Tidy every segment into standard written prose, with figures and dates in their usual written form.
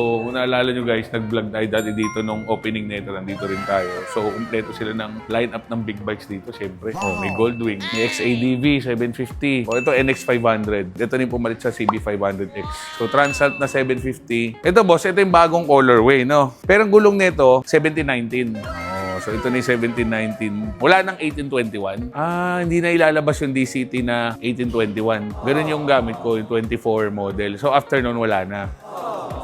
So, kung naalala nyo guys, nag-vlog tayo dati dito nung opening nito, nandito rin tayo. So, kumpleto sila ng line-up ng big bikes dito, syempre. Oh, may Goldwing, may XADV 750. Oh, ito NX500. Ito rin pumalit sa CB500X. So, Transalt na 750. Ito boss, ito yung bagong colorway, no? Pero ang gulong nito, 1719. Oh, so ito na yung 1719. Wala nang 1821. Hindi na ilalabas yung DCT na 1821. Ganun yung gamit ko, yung 24 model. So, after nun, wala na.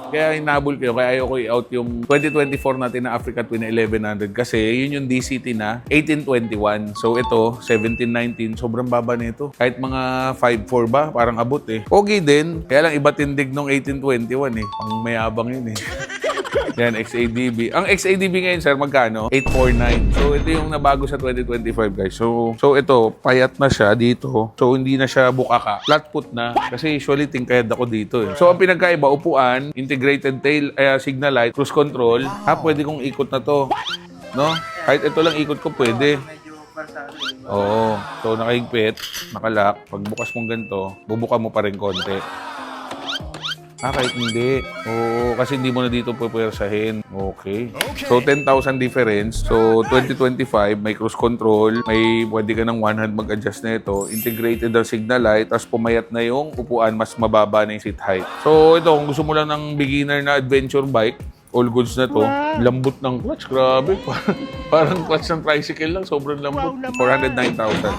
Kaya hinabol ko, kaya ayoko i-out yung 2024 natin na Africa Twin 1100 kasi yun yung DCT na 1821. So ito, 1719, sobrang baba nito. Kahit mga 5.4 ba, parang abot eh. Okay din, kaya lang iba tindig nung 1821 eh. Ang mayabang yun eh. Yan, XADV. Ang XADV ngayon, sir, magkano? 849. So, ito yung nabago sa 2025, guys. So ito, payat na siya dito. So, hindi na siya bukaka. Flat foot na. Kasi usually, tingkayad ako dito eh. So, ang pinagkaiba, upuan, integrated tail, signal light, cruise control. Pwede kong ikot na to. No? Kahit ito lang ikot ko, pwede. Oo. So, nakahigpit, nakalock. Pagbukas mong ganito, bubuka mo pa rin konti. Kahit hindi. Oo, kasi hindi mo na dito pupwersahin. Okay. So, 10,000 difference. So, 2025, may cruise control. May pwede ka ng one hand mag-adjust na ito. Integrated ang signal light. Tapos pumayat na yung upuan. Mas mababa na yung seat height. So, ito, kung gusto mo lang ng beginner na adventure bike, all goods na to. Lambot ng clutch. Grabe. Parang clutch ng tricycle lang. Sobrang lambot. 409,000.